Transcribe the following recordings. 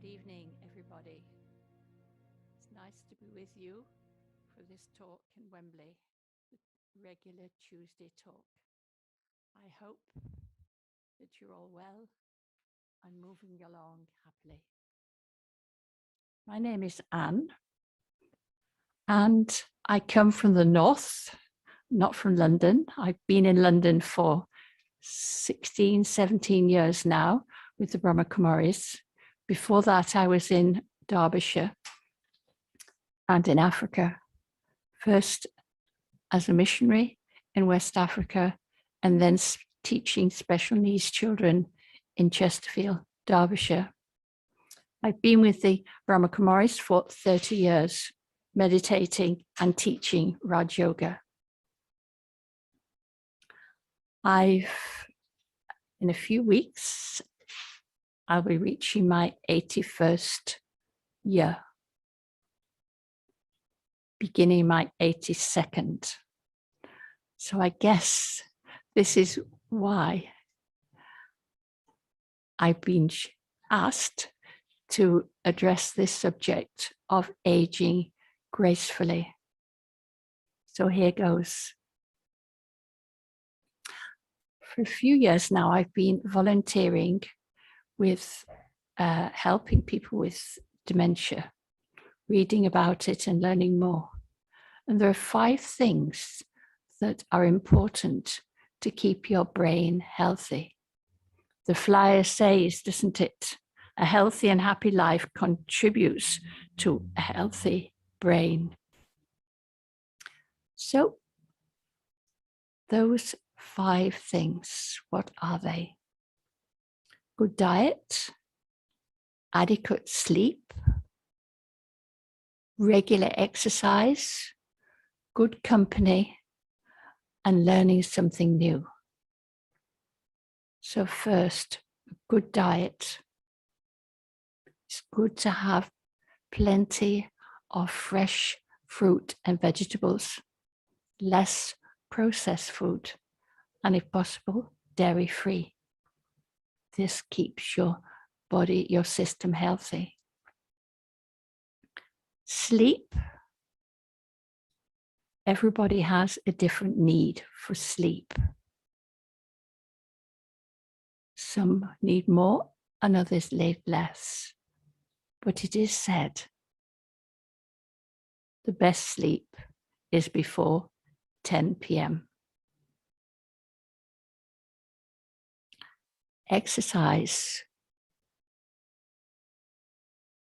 Good evening, everybody. It's nice to be with you for this talk in Wembley, the regular Tuesday talk. I hope that you're all well and moving along happily. My name is Anne, and I come from the north, not from London. I've been in London for 16, 17 years now with the Brahmakumaris. Before that, I was in Derbyshire and in Africa, first as a missionary in West Africa, and then teaching special needs children in Chesterfield, Derbyshire. I've been with the Brahmakumaris for 30 years, meditating and teaching Raj Yoga. In a few weeks, I'll be reaching my 81st year, beginning my 82nd. So I guess this is why I've been asked to address this subject of aging gracefully. So here goes. For a few years now, I've been volunteering with helping people with dementia, reading about it and learning more. And there are 5 things that are important to keep your brain healthy. The flyer says, doesn't it? A healthy and happy life contributes to a healthy brain. So those 5 things, what are they? Good diet, adequate sleep, regular exercise, good company, and learning something new. So first, a good diet. It's good to have plenty of fresh fruit and vegetables, less processed food, and if possible, dairy-free. This keeps your body, your system healthy. Sleep. Everybody has a different need for sleep. Some need more and others need less. But it is said the best sleep is before 10 p.m. Exercise.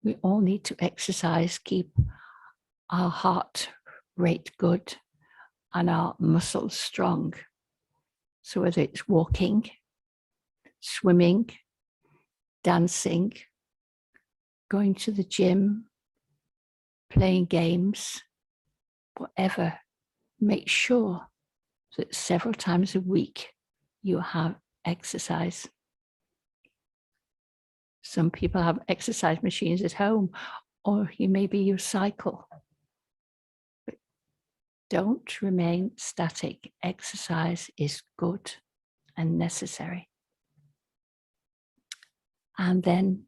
We all need to exercise, keep our heart rate good and our muscles strong. So whether it's walking, swimming, dancing, going to the gym, playing games, whatever, make sure that several times a week you have exercise. Some people have exercise machines at home, or you maybe you cycle. But don't remain static. Exercise is good and necessary. And then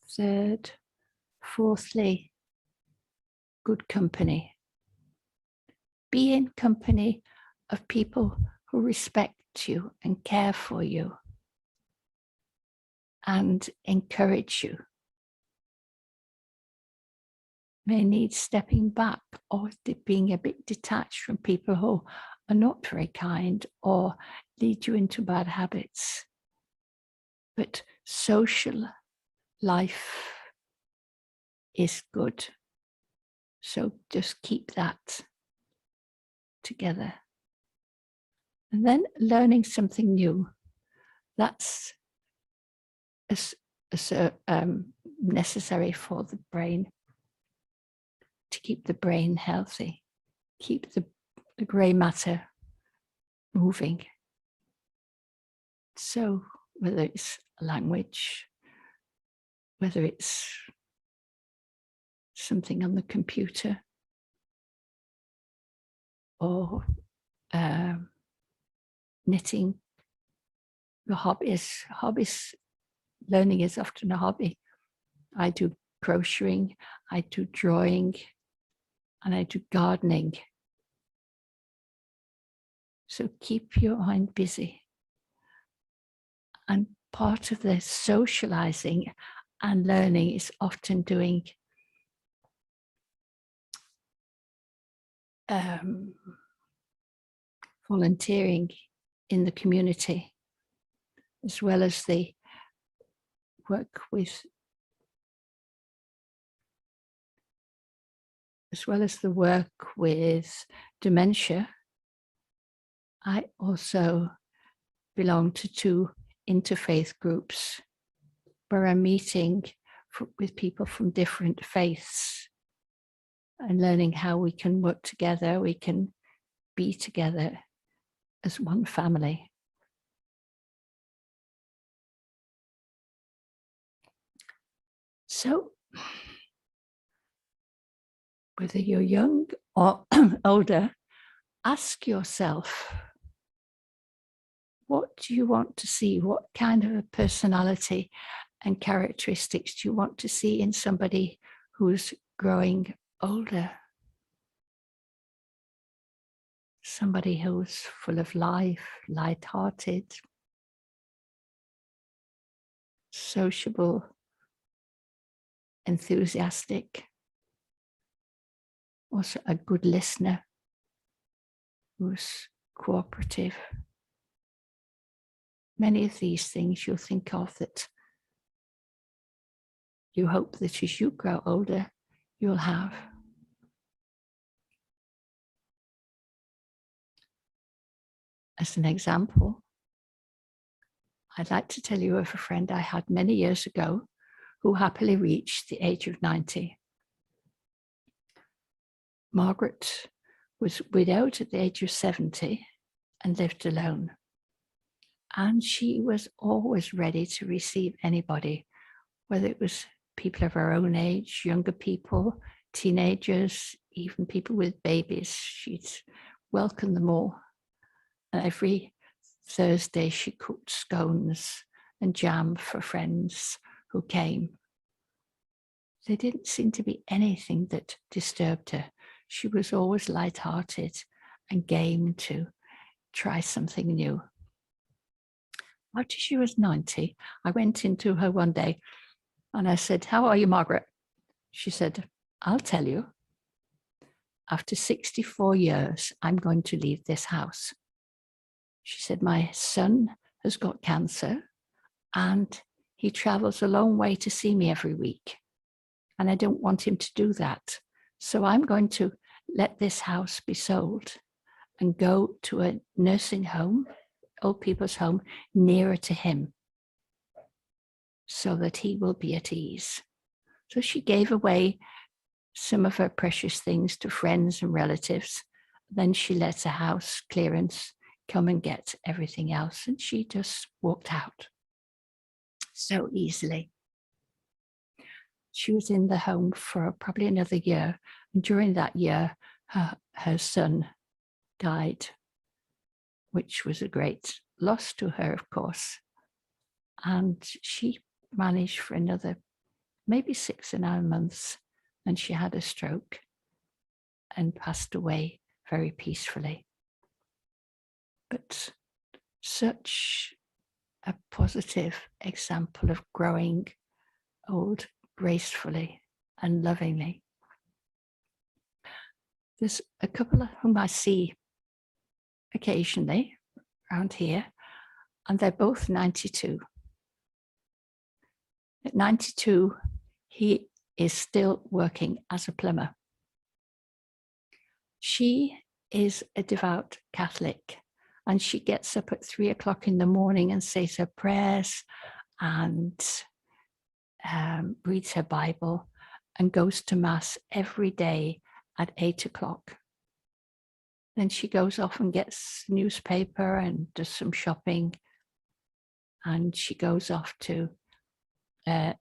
third, fourthly, good company. Be in company of people who respect you and care for you and encourage you. May need stepping back or being a bit detached from people who are not very kind or lead you into bad habits. But social life is good. So just keep that together. And then learning something new. That's necessary for the brain, to keep the brain healthy, keep the grey matter moving. So whether it's language, whether it's something on the computer, or knitting, your hobbies learning is often a hobby. I do crocheting, I do drawing, and I do gardening. So keep your mind busy. And part of the socializing and learning is often doing volunteering in the community, as well as the work with, dementia. I also belong to 2 interfaith groups where I'm meeting with people from different faiths and learning how we can work together, we can be together as one family. So, whether you're young or older, ask yourself, what do you want to see? What kind of a personality and characteristics do you want to see in somebody who's growing older? Somebody who's full of life, light-hearted, sociable, enthusiastic, also a good listener, who's cooperative. Many of these things you'll think of that you hope that as you grow older, you'll have. As an example, I'd like to tell you of a friend I had many years ago who happily reached the age of 90. Margaret was widowed at the age of 70 and lived alone. And she was always ready to receive anybody, whether it was people of her own age, younger people, teenagers, even people with babies. She'd welcome them all. And every Thursday she cooked scones and jam for friends who came. There didn't seem to be anything that disturbed her. She was always light-hearted and game to try something new. After she was 90, I went into her one day and I said, "How are you, Margaret?" She said, "I'll tell you. After 64 years, I'm going to leave this house." She said, "My son has got cancer and he travels a long way to see me every week. And I don't want him to do that. So I'm going to let this house be sold and go to a nursing home, old people's home, nearer to him, so that he will be at ease." So she gave away some of her precious things to friends and relatives. Then she let a house clearance come and get everything else. And she just walked out so easily. She was in the home for probably another year. And during that year, her son died, which was a great loss to her, of course. And she managed for another maybe 6 or 9 months, and she had a stroke and passed away very peacefully. But such a positive example of growing old gracefully and lovingly. There's a couple of whom I see occasionally around here, and they're both 92. At 92, he is still working as a plumber. She is a devout Catholic, and she gets up at 3 o'clock in the morning and says her prayers and reads her Bible and goes to Mass every day at 8 o'clock. Then she goes off and gets newspaper and does some shopping, and she goes off to a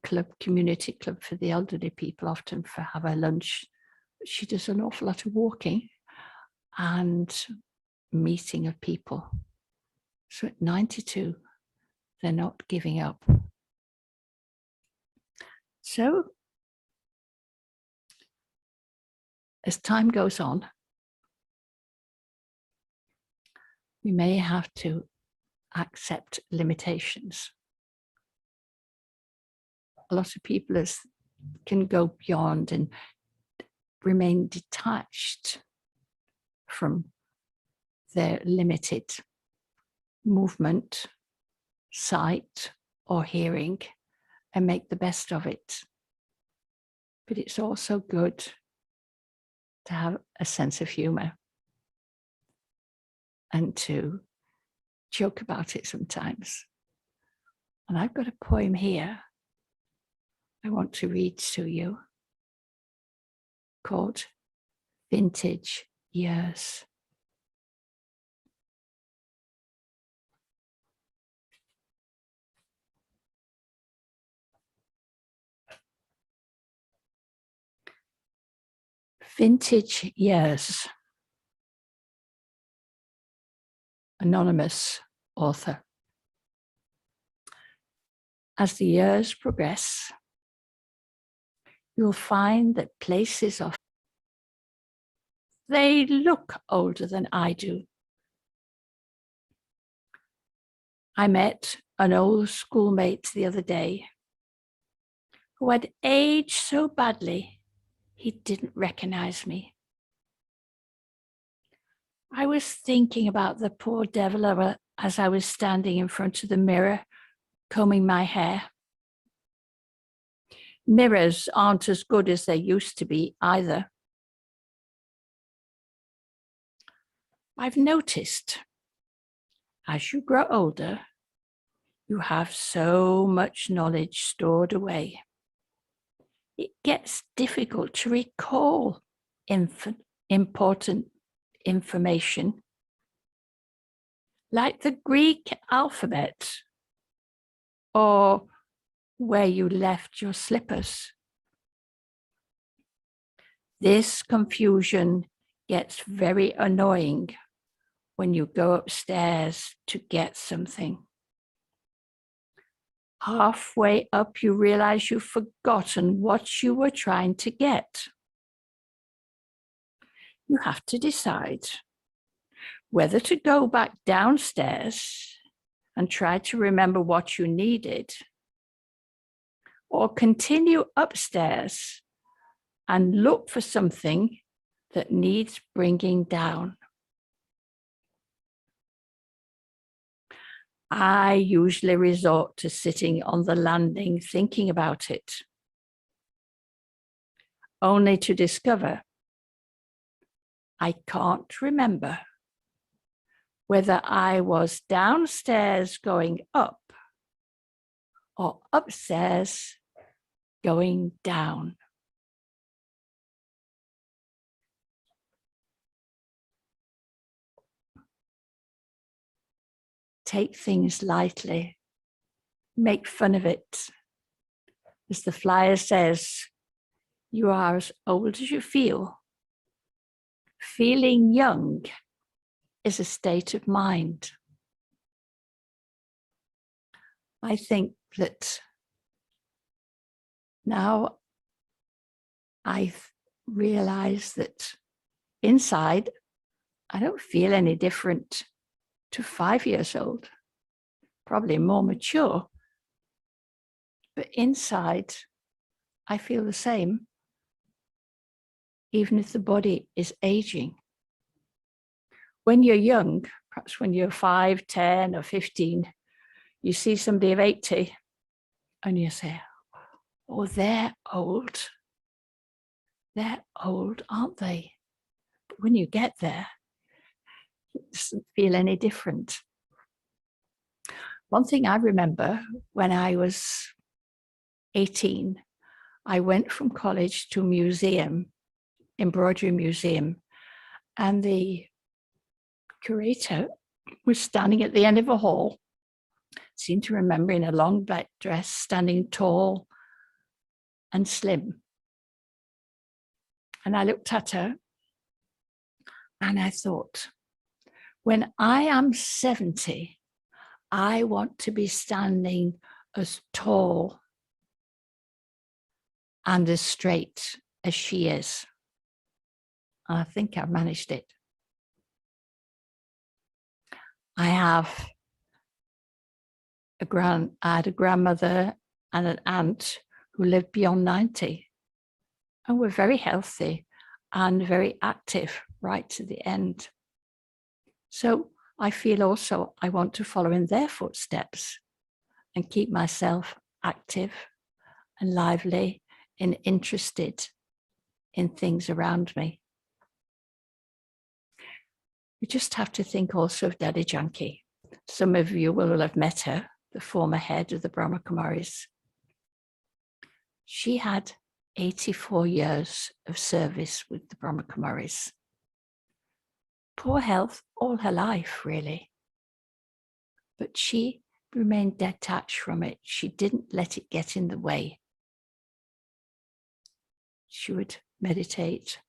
club, community club for the elderly people, often for have her lunch. She does an awful lot of walking and meeting of people. So at 92, they're not giving up. So, as time goes on, we may have to accept limitations. A lot of people can go beyond and remain detached from their limited movement, sight, or hearing and make the best of it. But it's also good to have a sense of humor and to joke about it sometimes. And I've got a poem here I want to read to you called Vintage Years. Vintage Years. Anonymous author. As the years progress, you'll find that places they look older than I do. I met an old schoolmate the other day who had aged so badly he didn't recognize me. I was thinking about the poor devil as I was standing in front of the mirror, combing my hair. Mirrors aren't as good as they used to be either. I've noticed as you grow older, you have so much knowledge stored away. It gets difficult to recall important information, like the Greek alphabet or where you left your slippers. This confusion gets very annoying when you go upstairs to get something. Halfway up, you realize you've forgotten what you were trying to get. You have to decide whether to go back downstairs and try to remember what you needed, or continue upstairs and look for something that needs bringing down. I usually resort to sitting on the landing thinking about it, only to discover I can't remember whether I was downstairs going up or upstairs going down. Take things lightly, make fun of it. As the flyer says, you are as old as you feel. Feeling young is a state of mind. I think that now I've realized that inside, I don't feel any different to 5 years old, probably more mature. But inside, I feel the same, even if the body is aging. When you're young, perhaps when you're 5, 10, or 15, you see somebody of 80 and you say, oh, they're old. They're old, aren't they? But when you get there, it doesn't feel any different. One thing I remember when I was 18, I went from college to a museum, embroidery museum, and the curator was standing at the end of a hall. I seem to remember in a long black dress, standing tall and slim. And I looked at her and I thought, when I am 70, I want to be standing as tall and as straight as she is. I think I managed it. I had a grandmother and an aunt who lived beyond 90 and were very healthy and very active right to the end. So I feel also I want to follow in their footsteps and keep myself active and lively and interested in things around me. We just have to think also of Daddy Janki. Some of you will have met her, the former head of the Brahma Kumaris. She had 84 years of service with the Brahma Kumaris. Poor health all her life, really. But she remained detached from it. She didn't let it get in the way. She would meditate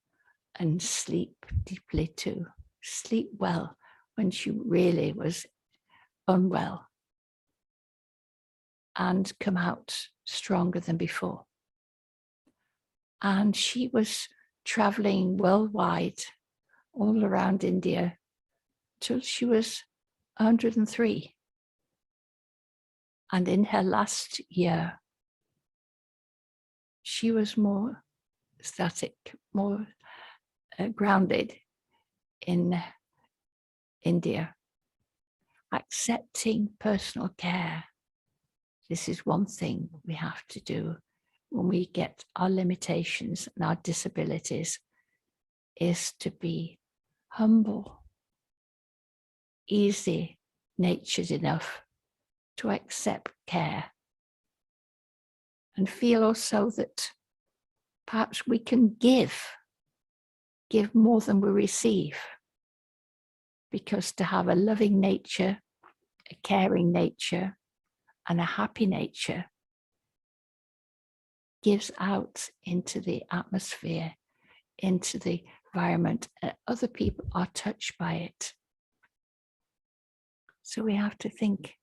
and sleep deeply too. Sleep well when she really was unwell and come out stronger than before. And she was traveling worldwide, all around India, till she was 103. And in her last year, she was more static, more grounded in India, accepting personal care. This is one thing we have to do when we get our limitations and our disabilities, is to be humble, easy natured enough to accept care and feel also that perhaps we can give more than we receive, because to have a loving nature, a caring nature, and a happy nature gives out into the atmosphere, into the environment, and other people are touched by it. So we have to think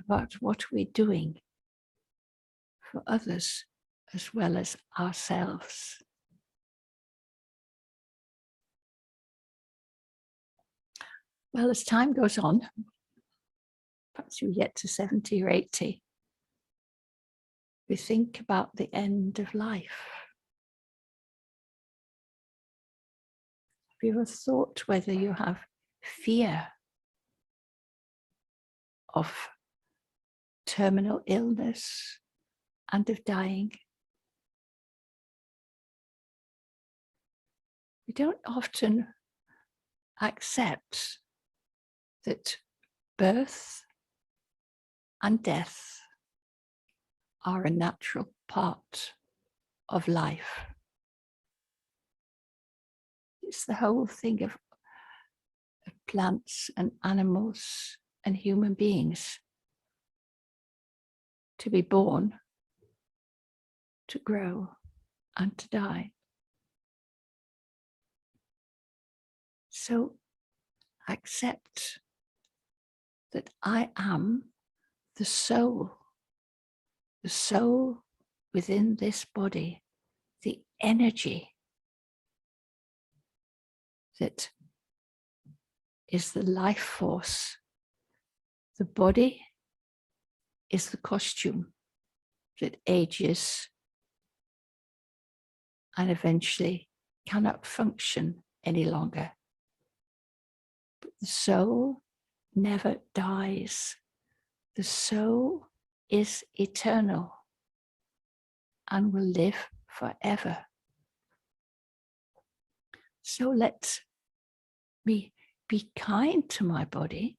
about what we're doing for others as well as ourselves. Well, as time goes on, perhaps you get to 70 or 80, we think about the end of life. Have you ever thought whether you have fear of terminal illness and of dying? We don't often accept that birth and death are a natural part of life. It's the whole thing of plants and animals and human beings. To be born, to grow, and to die. So accept that I am the soul within this body, the energy that is the life force. The body is the costume that ages and eventually cannot function any longer. But the soul never dies. The soul is eternal and will live forever. So let me be kind to my body,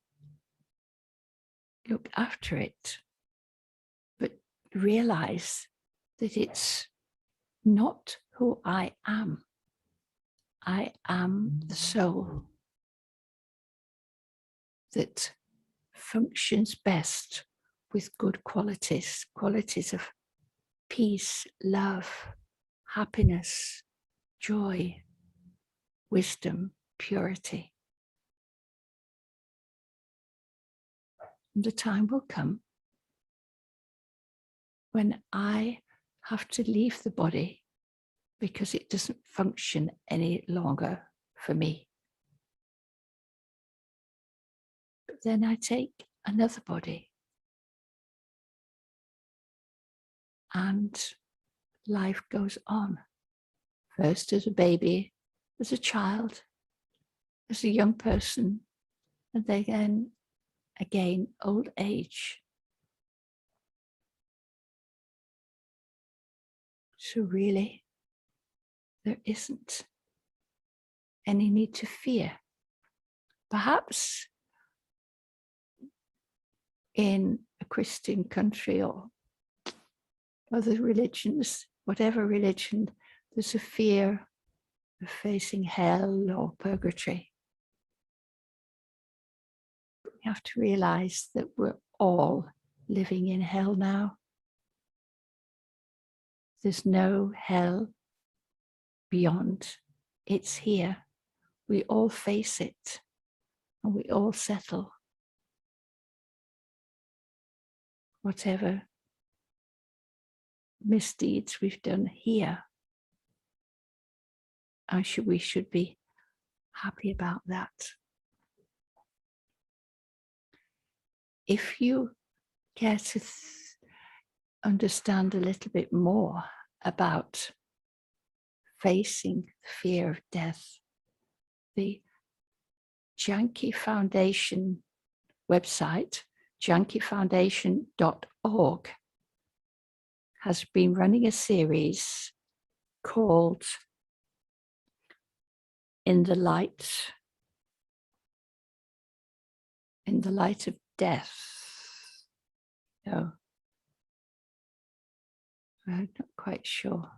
look after it, but realize that it's not who I am. I am the soul that functions best with good qualities of peace, love, happiness, joy, wisdom, purity. And the time will come when I have to leave the body because it doesn't function any longer for me. But then I take another body and life goes on. First as a baby, as a child, as a young person, and then again, old age. So really, there isn't any need to fear. Perhaps in a Christian country or other religions, whatever religion, there's a fear of facing hell or purgatory. But we have to realize that we're all living in hell now. There's no hell beyond. It's here. We all face it and we all settle. Whatever misdeeds we've done here, we should be happy about that. If you care to understand a little bit more about facing the fear of death, the Janki Foundation website, jankifoundation.org, has been running a series called In the Light of Death. No, I'm not quite sure.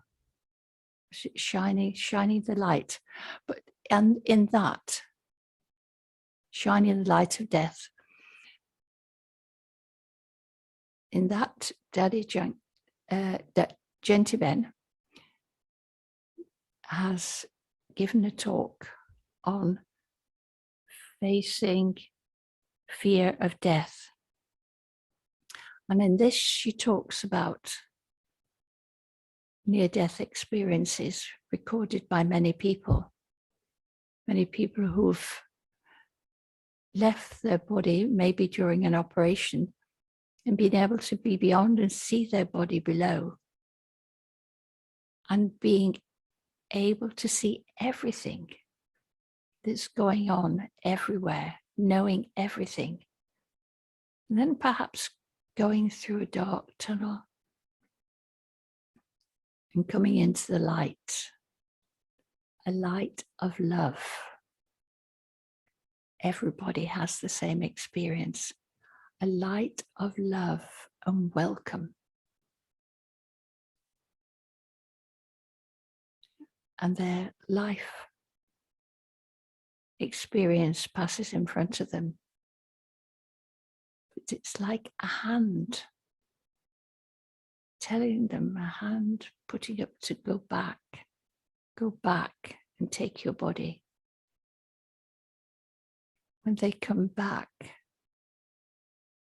Shining the light, but and in that, shining the light of death, in that Genty Ben has given a talk on facing fear of death. And in this, she talks about near-death experiences recorded by many people who've left their body, maybe during an operation, and been able to be beyond and see their body below, and being able to see everything that's going on everywhere, knowing everything, and then perhaps going through a dark tunnel and coming into the light, a light of love. Everybody has the same experience, a light of love and welcome. And their life experience passes in front of them. But it's like a hand telling them, a hand putting up to go back and take your body. When they come back,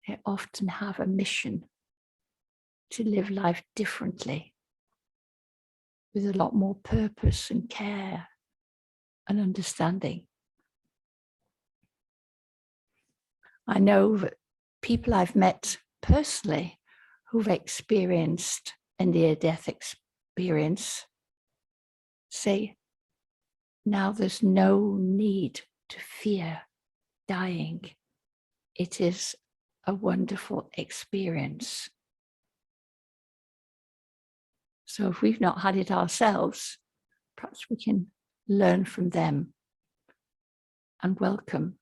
they often have a mission to live life differently, with a lot more purpose and care and understanding. I know that people I've met personally who've experienced a near-death experience say, now there's no need to fear dying. It is a wonderful experience. So if we've not had it ourselves, perhaps we can learn from them and welcome.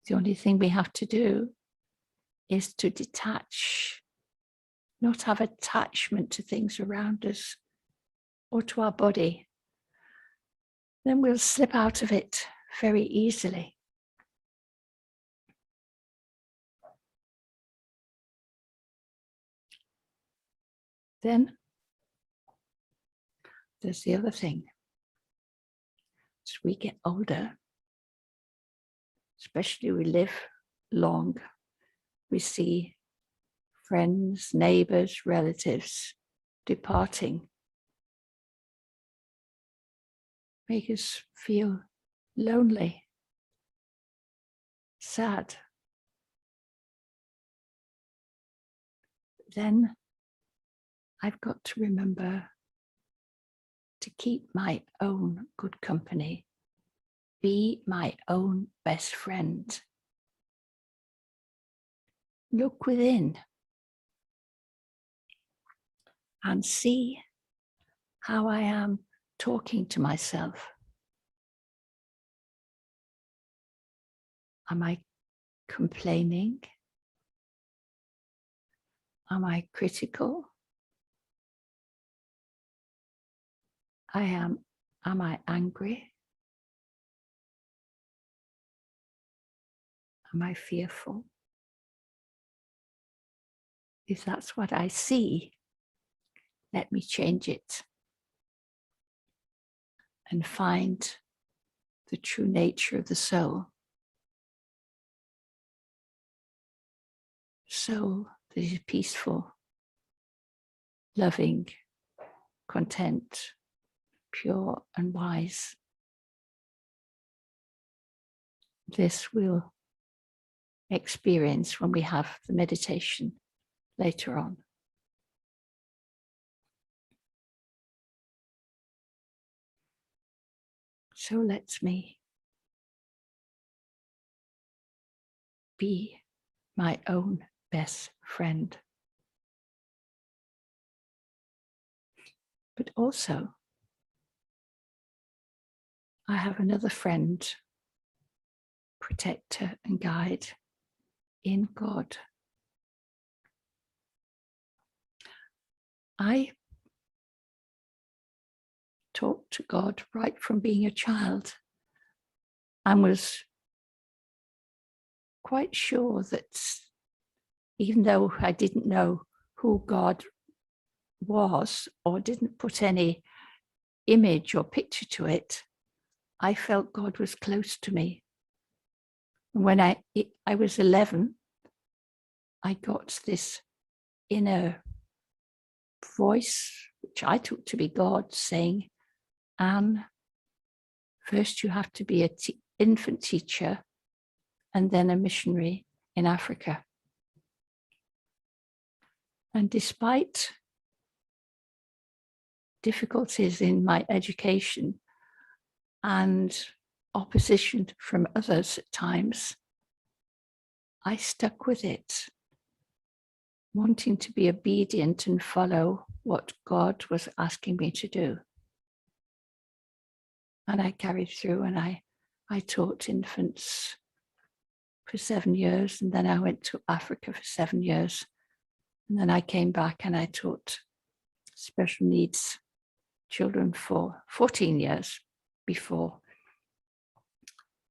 The only thing we have to do is to detach, not have attachment to things around us or to our body. Then we'll slip out of it very easily. Then there's the other thing. As we get older, especially we live long we see friends, neighbors, relatives departing, make us feel lonely, sad. Then I've got to remember to keep my own good company, be my own best friend. Look within and see how I am talking to myself. Am I complaining? Am I critical? Am I angry? Am I fearful? If that's what I see, let me change it and find the true nature of the soul. Soul that is peaceful, loving, content, pure and wise. This we'll experience when we have the meditation later on. So let me be my own best friend. But also, I have another friend, protector and guide in God. I talked to God right from being a child and was quite sure that even though I didn't know who God was or didn't put any image or picture to it, I felt God was close to me. When I was 11, I got this inner voice, which I took to be God, saying, Anne, first you have to be an infant teacher and then a missionary in Africa. And despite difficulties in my education and opposition from others at times, I stuck with it, wanting to be obedient and follow what God was asking me to do. And I carried through, and I taught infants for 7 years, and then I went to Africa for 7 years. And then I came back and I taught special needs children for 14 years before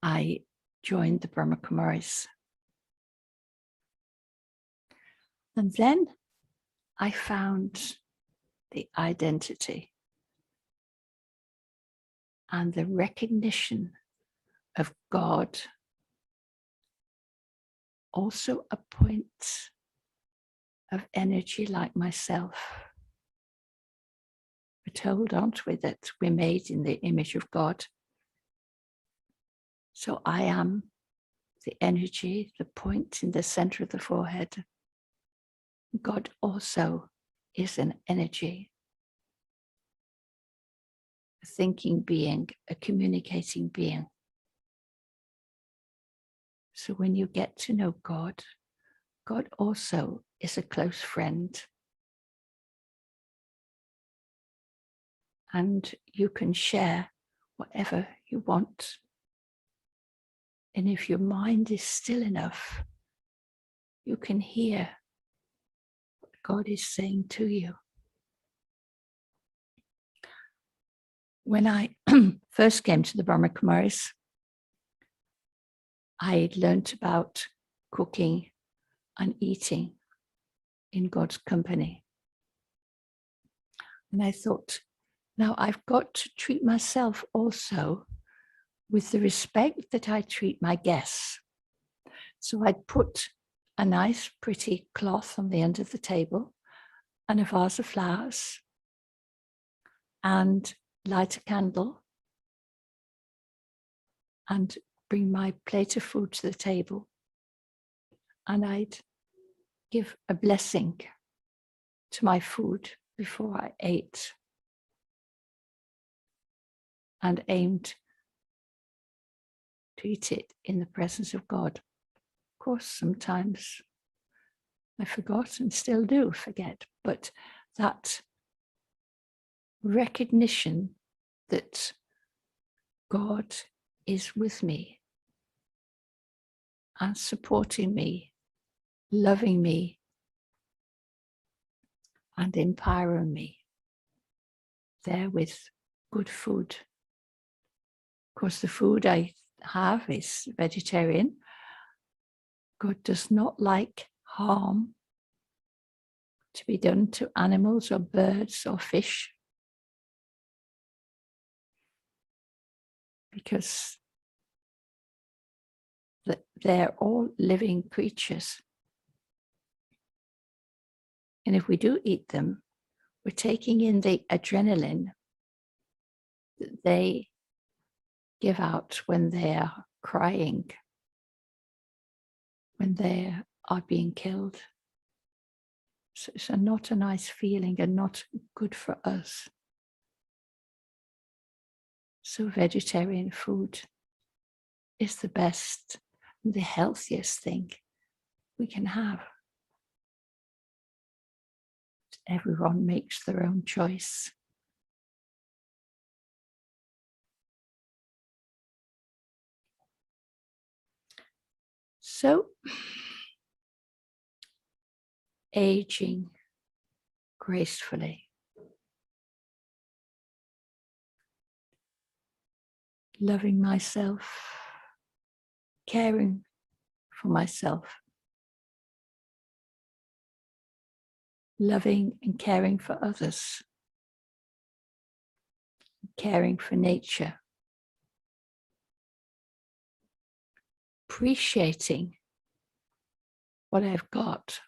I joined the Brahma Kumaris. And then I found the identity and the recognition of God also a point of energy like myself. We're told, aren't we, that we're made in the image of God. So I am the energy, the point in the center of the forehead. God also is an energy, a thinking being, a communicating being. So when you get to know God, God also is a close friend. And you can share whatever you want. And if your mind is still enough, you can hear what God is saying to you. When I first came to the Brahma Kumaris, I learned about cooking and eating in God's company. And I thought, now I've got to treat myself also with the respect that I treat my guests. So I'd put a nice pretty cloth on the end of the table and a vase of flowers and light a candle and bring my plate of food to the table. And I'd give a blessing to my food before I ate and aimed to eat it in the presence of God. Of course, sometimes I forgot and still do forget, but that recognition that God is with me and supporting me, loving me, and empowering me there with good food. Of course, the food I have is vegetarian. God does not like harm to be done to animals or birds or fish, because they're all living creatures. And if we do eat them, we're taking in the adrenaline that they give out when they're crying, when they are being killed. So it's not a nice feeling and not good for us. So vegetarian food is the best, the healthiest thing we can have. Everyone makes their own choice. So, aging gracefully. Loving myself, caring for myself, loving and caring for others, caring for nature, appreciating what I've got,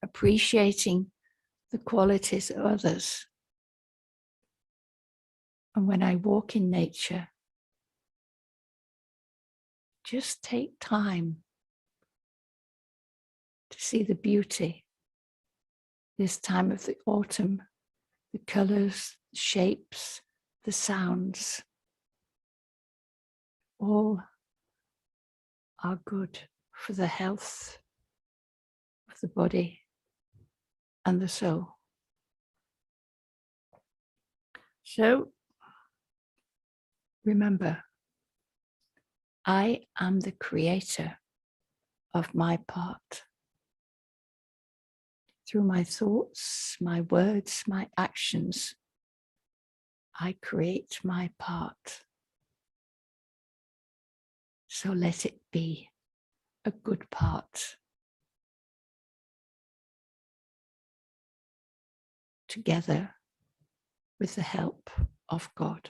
appreciating the qualities of others. And when I walk in nature, just take time to see the beauty. This time of the autumn, the colors, the shapes, the sounds, all are good for the health of the body and the soul. So remember, I am the creator of my part. Through my thoughts, my words, my actions, I create my part. So let it be a good part. Together with the help of God.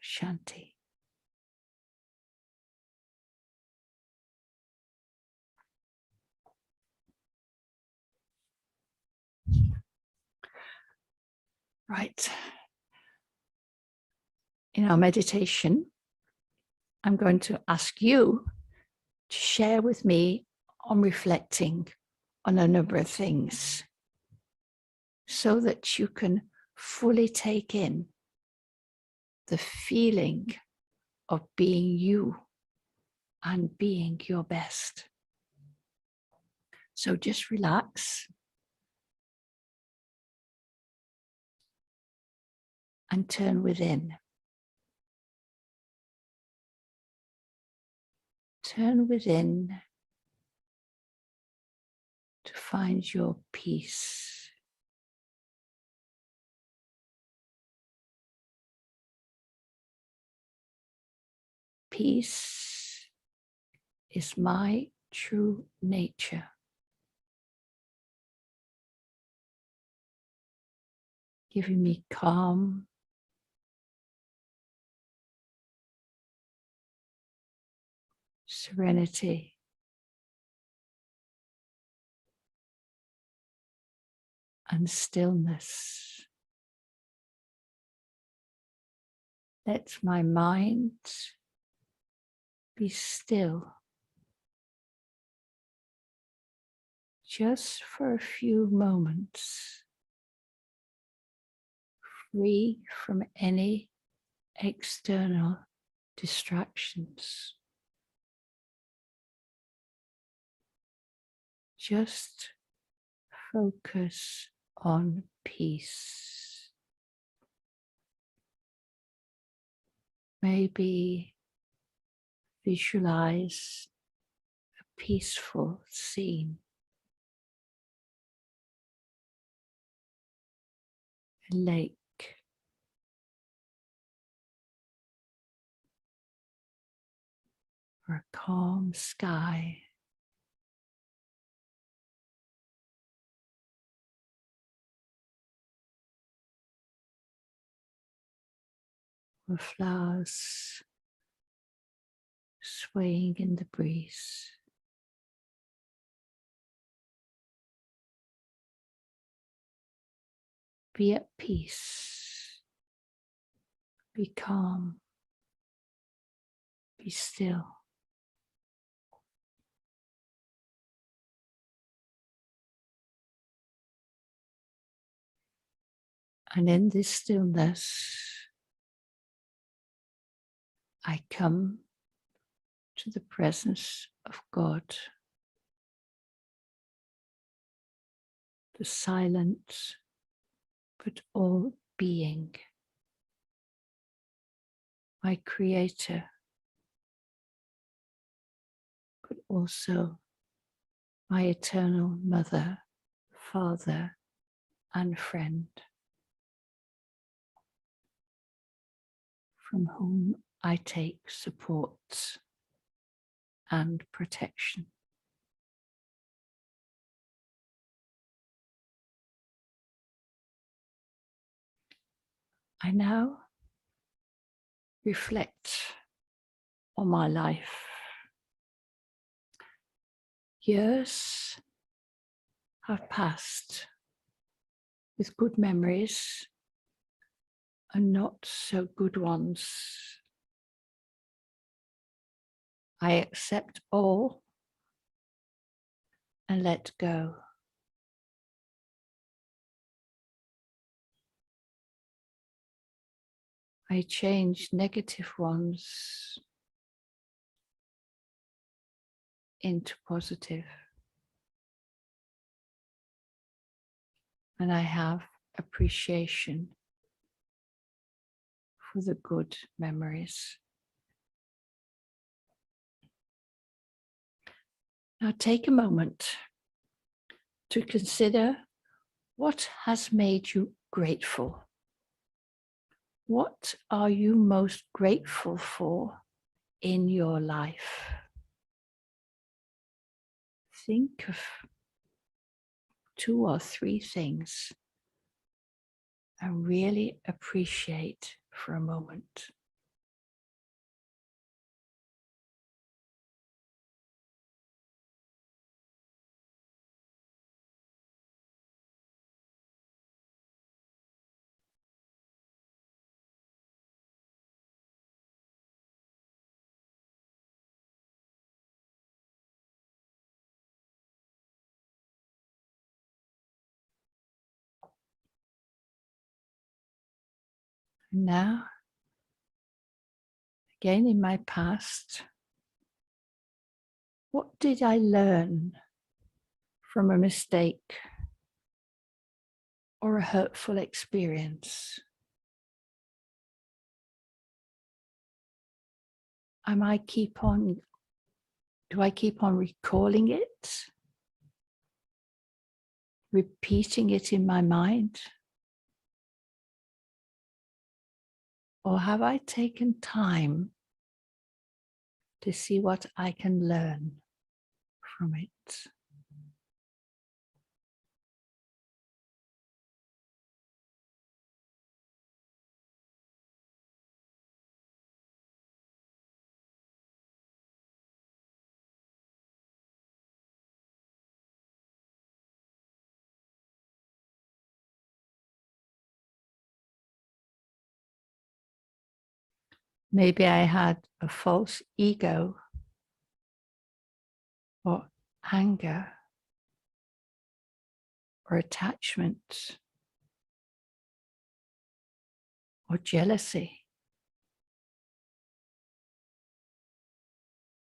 Shanti. Right. In our meditation, I'm going to ask you to share with me on reflecting on a number of things so that you can fully take in the feeling of being you and being your best. So just relax and turn within. Turn within to find your peace. Peace is my true nature. Giving me calm serenity, and stillness. Let my mind be still just for a few moments, free from any external distractions. Just focus on peace. Maybe visualize a peaceful scene. A lake, or a calm sky. Or flowers swaying in the breeze. Be at peace. Be calm. Be still. And in this stillness, I come to the presence of God, the silent but all being, my Creator, but also my eternal Mother, Father, and friend, from whom I take support and protection. I now reflect on my life. Years have passed with good memories and not so good ones. I accept all and let go. I change negative ones into positive. And I have appreciation for the good memories. Now take a moment to consider what has made you grateful. What are you most grateful for in your life? Think of 2 or 3 things and really appreciate for a moment. Now, again in my past, what did I learn from a mistake or a hurtful experience? Do I keep on recalling it? Repeating it in my mind? Or have I taken time to see what I can learn from it? Maybe I had a false ego or anger or attachment or jealousy.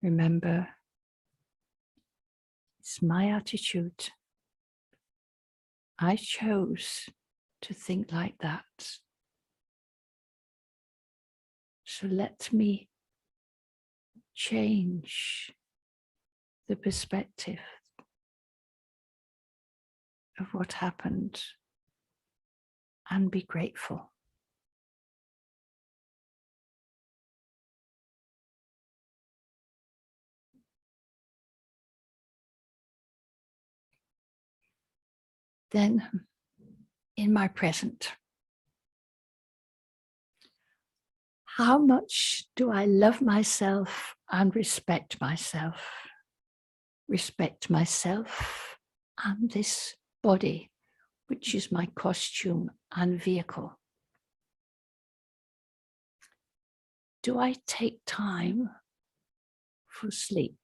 Remember, it's my attitude. I chose to think like that. So let me change the perspective of what happened and be grateful. Then, in my present, how much do I love myself and respect myself? Respect myself and this body, which is my costume and vehicle. Do I take time for sleep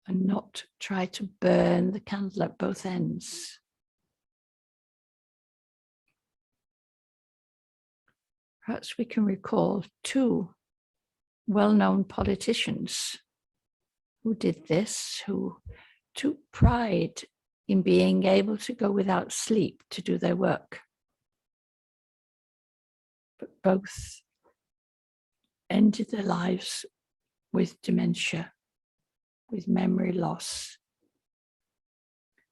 and not try to burn the candle at both ends? Perhaps we can recall two well-known politicians who did this, who took pride in being able to go without sleep to do their work. But both ended their lives with dementia, with memory loss.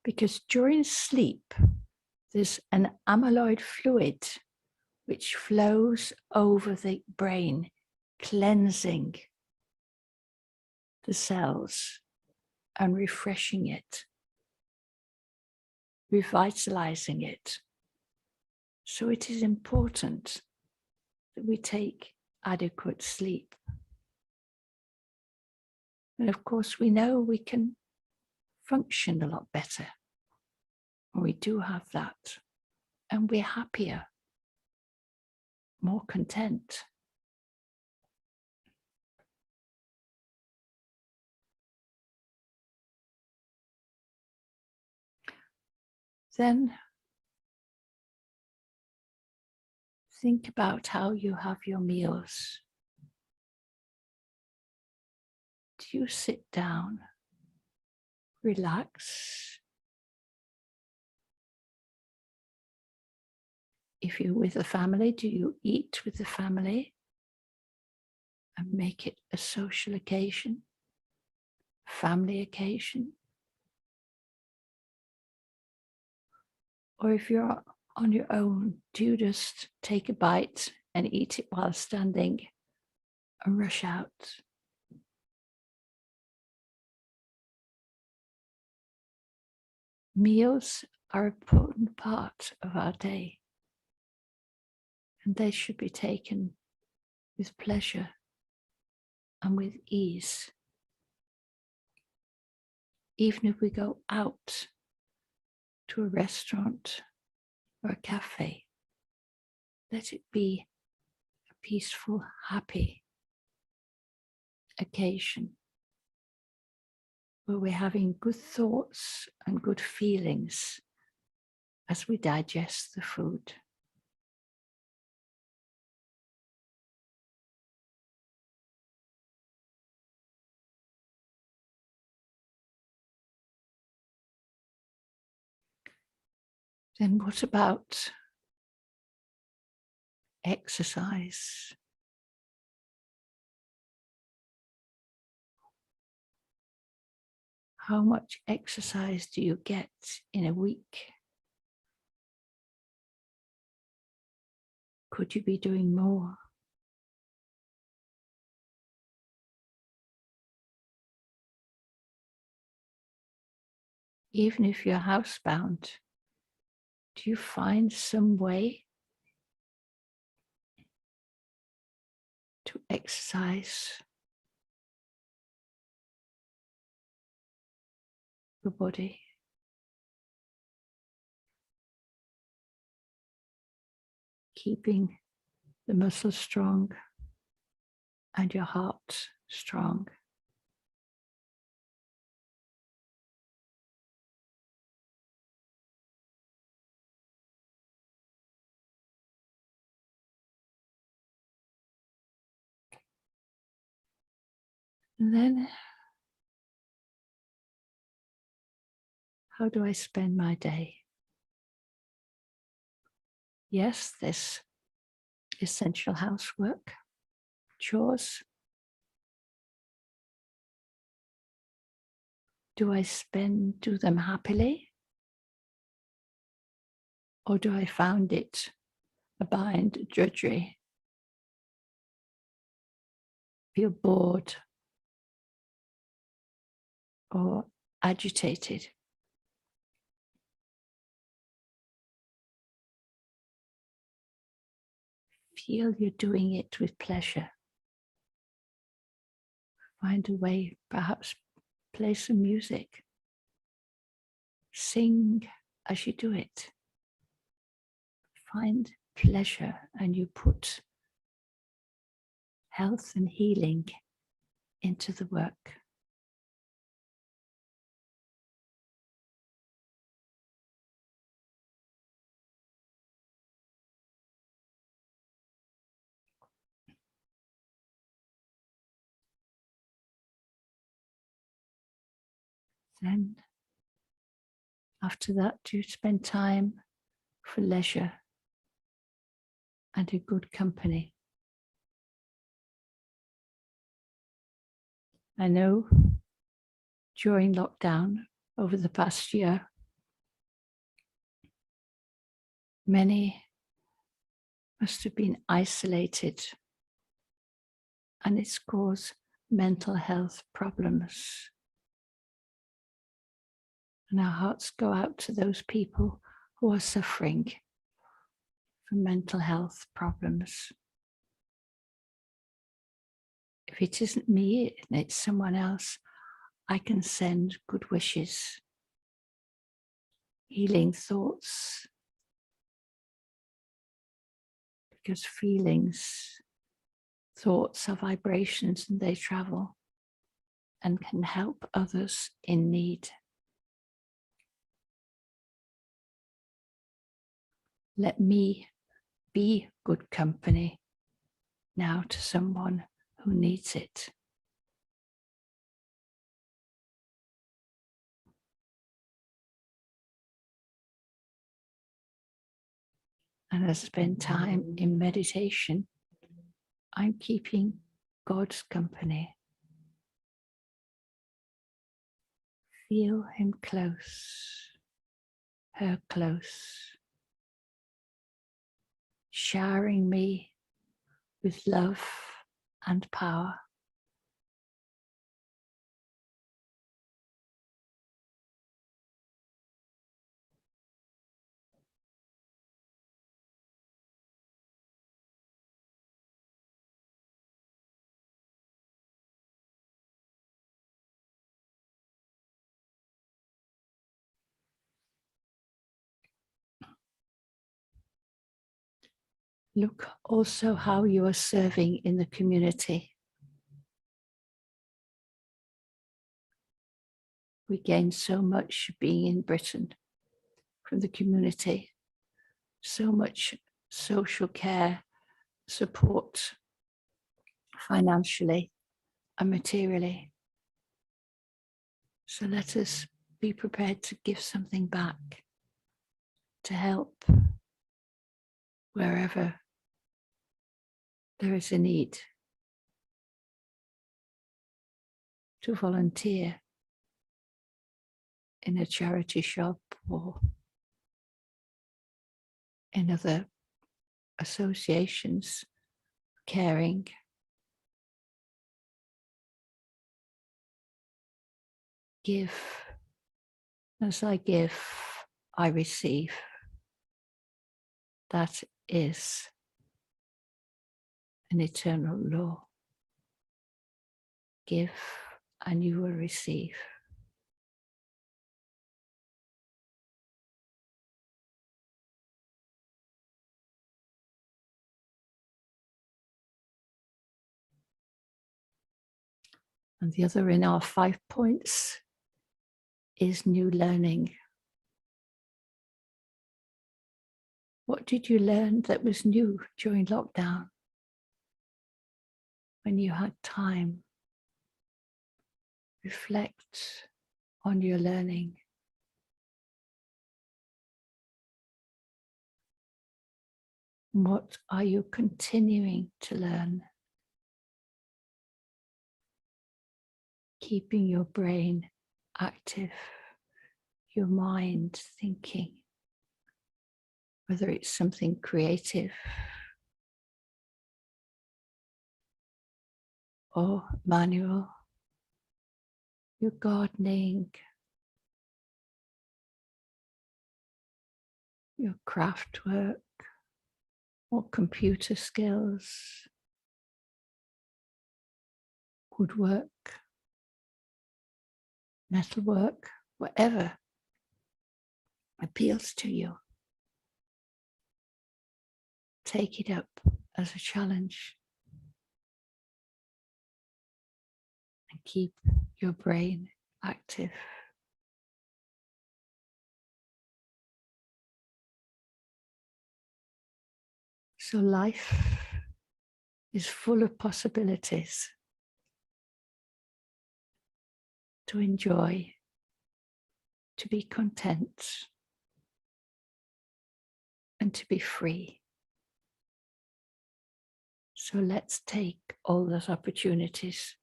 Because during sleep, there's an amyloid fluid which flows over the brain, cleansing the cells and refreshing it, revitalizing it. So it is important that we take adequate sleep. And of course, we know we can function a lot better when we do have that. And we're happier, more content. Then think about how you have your meals. Do you sit down, relax? If you're with a family, do you eat with the family and make it a social occasion, family occasion? Or if you're on your own, do you just take a bite and eat it while standing and rush out? Meals are an important part of our day, and they should be taken with pleasure and with ease. Even if we go out to a restaurant or a cafe, let it be a peaceful, happy occasion where we're having good thoughts and good feelings as we digest the food. Then what about exercise? How much exercise do you get in a week? Could you be doing more? Even if you're housebound, do you find some way to exercise your body? Keeping the muscles strong, and your heart strong. And then, how do I spend my day? Yes, this essential housework, chores. Do I do them happily? Or do I find it a bind, drudgery? Feel bored or agitated? Feel you're doing it with pleasure. Find a way, perhaps play some music. Sing as you do it. Find pleasure and you put health and healing into the work. Then, after that, do you spend time for leisure and a good company? I know during lockdown over the past year, many must have been isolated, and it's caused mental health problems. And our hearts go out to those people who are suffering from mental health problems. If it isn't me and it's someone else, I can send good wishes, healing thoughts, because feelings, thoughts are vibrations and they travel and can help others in need. Let me be good company now to someone who needs it. And as I spend time in meditation, I'm keeping God's company. Feel him close, her close, showering me with love and power. Look also how you are serving in the community. We gain so much being in Britain from the community, so much social care, support, financially and materially. So let us be prepared to give something back, to help wherever there is a need, to volunteer in a charity shop or in other associations, caring. Give. As I give, I receive. That is an eternal law. Give and you will receive. And the other in our 5 points is new learning. What did you learn that was new during lockdown? When you had time, reflect on your learning. What are you continuing to learn? Keeping your brain active, your mind thinking, whether it's something creative or manual, your gardening, your craft work, or computer skills, woodwork, metalwork, whatever appeals to you. Take it up as a challenge and keep your brain active. So life is full of possibilities to enjoy, to be content, and to be free. So let's take all those opportunities.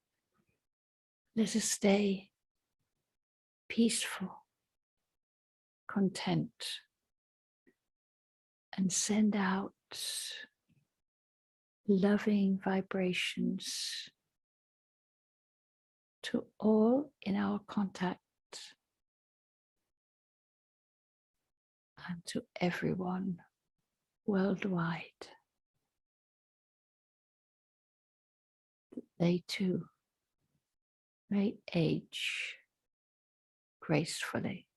Let us stay peaceful, content, and send out loving vibrations to all in our contact and to everyone worldwide. They too may age gracefully.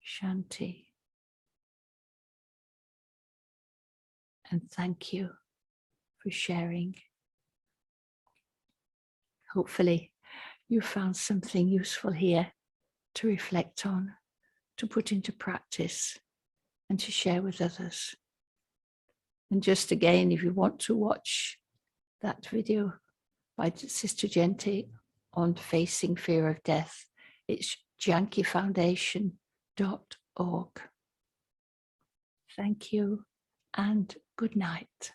Shanti. And thank you for sharing. Hopefully you found something useful here to reflect on, to put into practice, and to share with others. And just again, if you want to watch that video by Sister Gente on facing fear of death, it's jankifoundation.org. Thank you and good night.